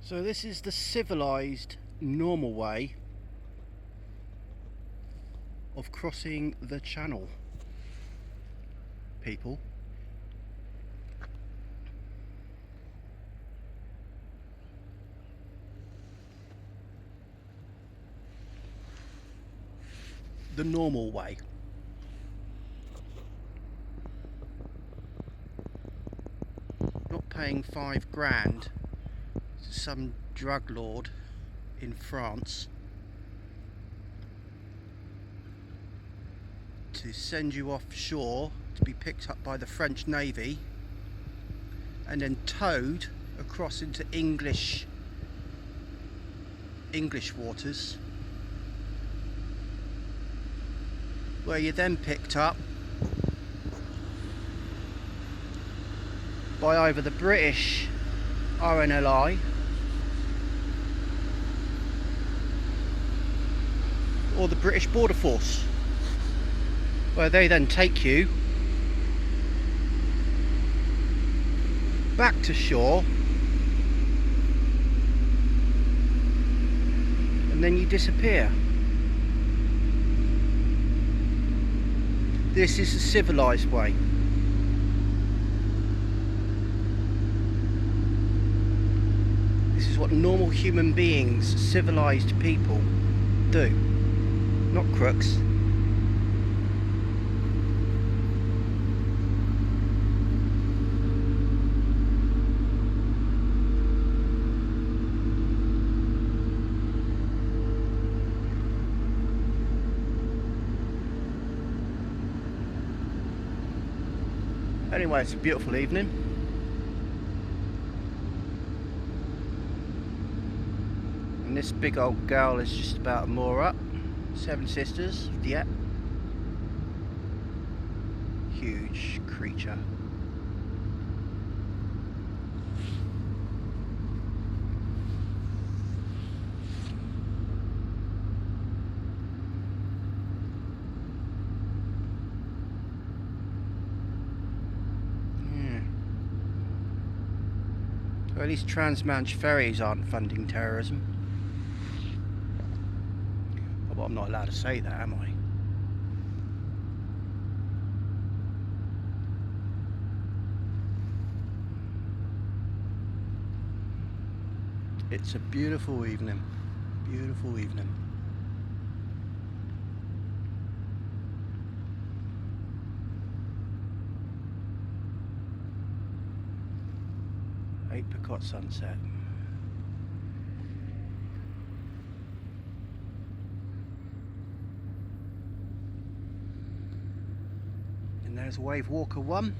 So this is the civilized, normal way of crossing the channel, people. The normal way. Not paying £5 to some drug lord in France to send you offshore to be picked up by the French Navy and then towed across into English waters, where you're then picked up by either the British RNLI or the British Border Force, where they then take you back to shore and then you disappear. This is the civilized way. This is what normal human beings, civilized people, do. Not crooks. Anyway, it's a beautiful evening. And this big old girl is just about to moor up. 7 Sisters, yeah. Huge creature. Well, at least Transmanche ferries aren't funding terrorism. Oh, but I'm not allowed to say that, am I? It's a beautiful evening. Beautiful evening. Apricot sunset. And there's Wave Walker 1.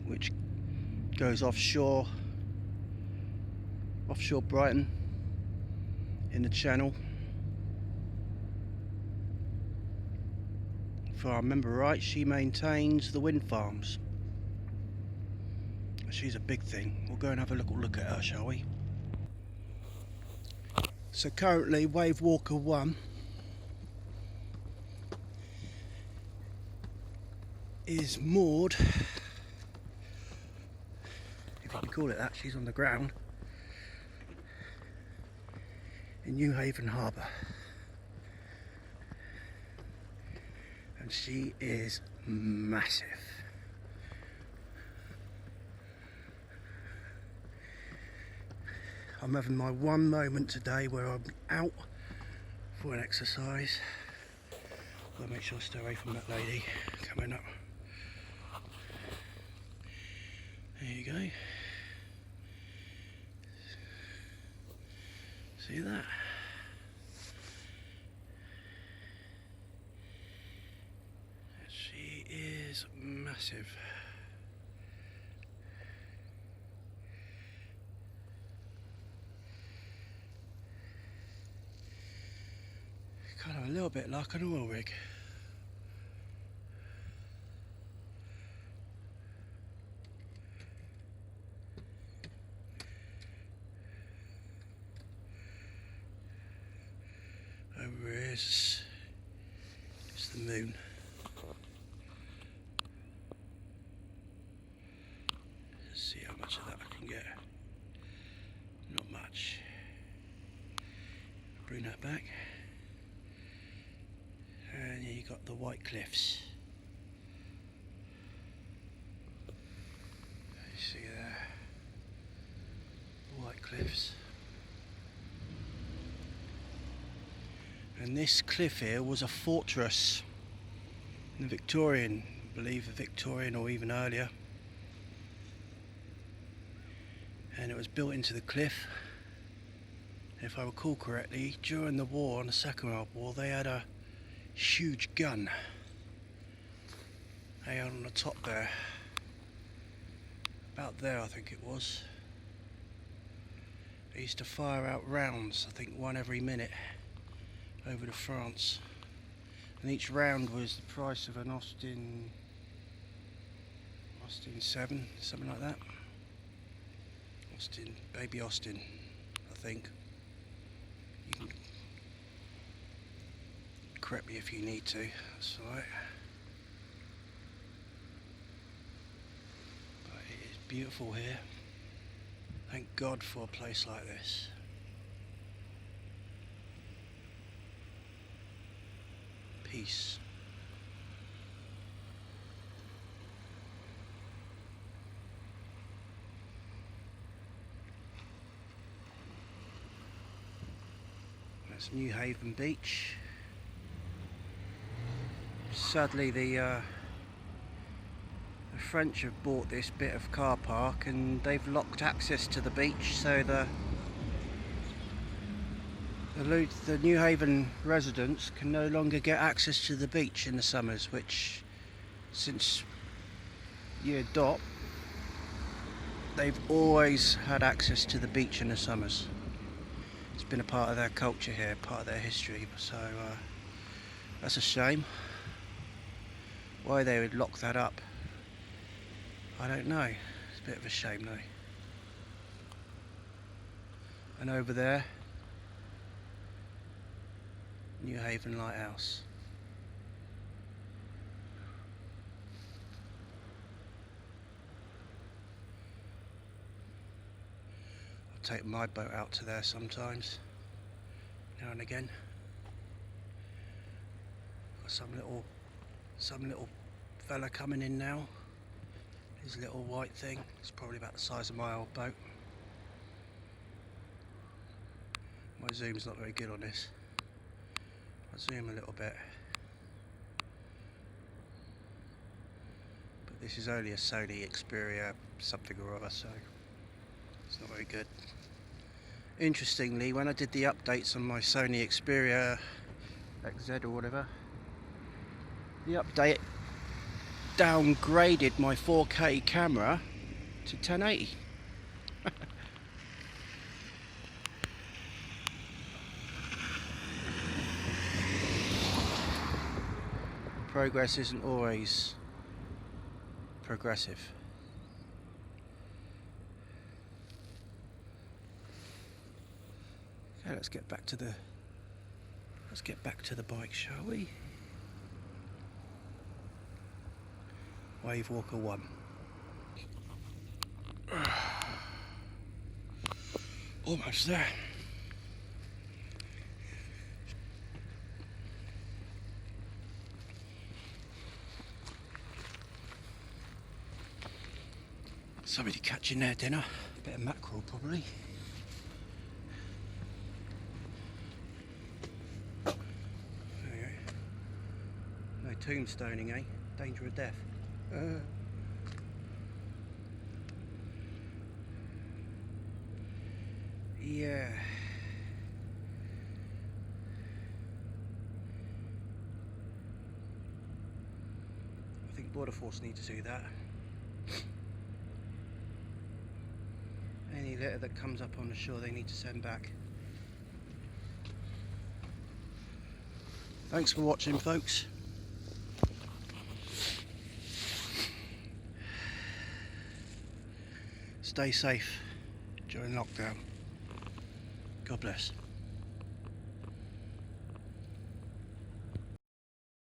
Which goes offshore Brighton in the channel. If I remember right, she maintains the wind farms. She's a big thing. We'll go and have a look at her, shall we? So currently Wave Walker 1 is moored, if you can call it that. She's on the ground in Newhaven Harbour. And she is massive. I'm having my one moment today where I'm out for an exercise. I'll make sure I stay away from that lady coming up. There you go. See that? Massive. Kind of a little bit like an oil rig. Over here is the moon. bring that back. And you got the white cliffs. You see there, white cliffs. And this cliff here was a fortress in the Victorian, I believe the Victorian or even earlier. And it was built into the cliff. If I recall correctly, during the war, on the Second World War, they had a huge gun. They had on the top there. About there, I think it was. They used to fire out rounds, I think one every minute, over to France. And each round was the price of an Austin 7, something like that. Baby Austin, I think. You can correct me if you need to, that's alright. But it is beautiful here. Thank God for a place like this. Peace. That's Newhaven Beach. Sadly, the French have bought this bit of car park and they've locked access to the beach, so the Newhaven residents can no longer get access to the beach in the summers, which since year dot they've always had access to the beach in the summers. It's been a part of their culture here, part of their history, so that's a shame. Why they would lock that up, I don't know. It's a bit of a shame though. And over there, Newhaven Lighthouse. I'll take my boat out to there sometimes, now and again. Got some little fella coming in now. His little white thing. It's probably about the size of my old boat. My zoom's not very good on this. I'll zoom a little bit. But this is only a Sony Xperia something or other, so it's not very good. Interestingly, when I did the updates on my Sony Xperia XZ or whatever, the update downgraded my 4K camera to 1080. Progress isn't always progressive. Okay, let's get back to the bike, shall we? Wave Walker 1. Almost there. Somebody catching their dinner. A bit of mackerel probably. There you go. No tombstoning, eh? Danger of death. Yeah. I think Border Force need to do that. Any litter that comes up on the shore they need to send back. Thanks for watching, folks. Stay safe during lockdown. God bless.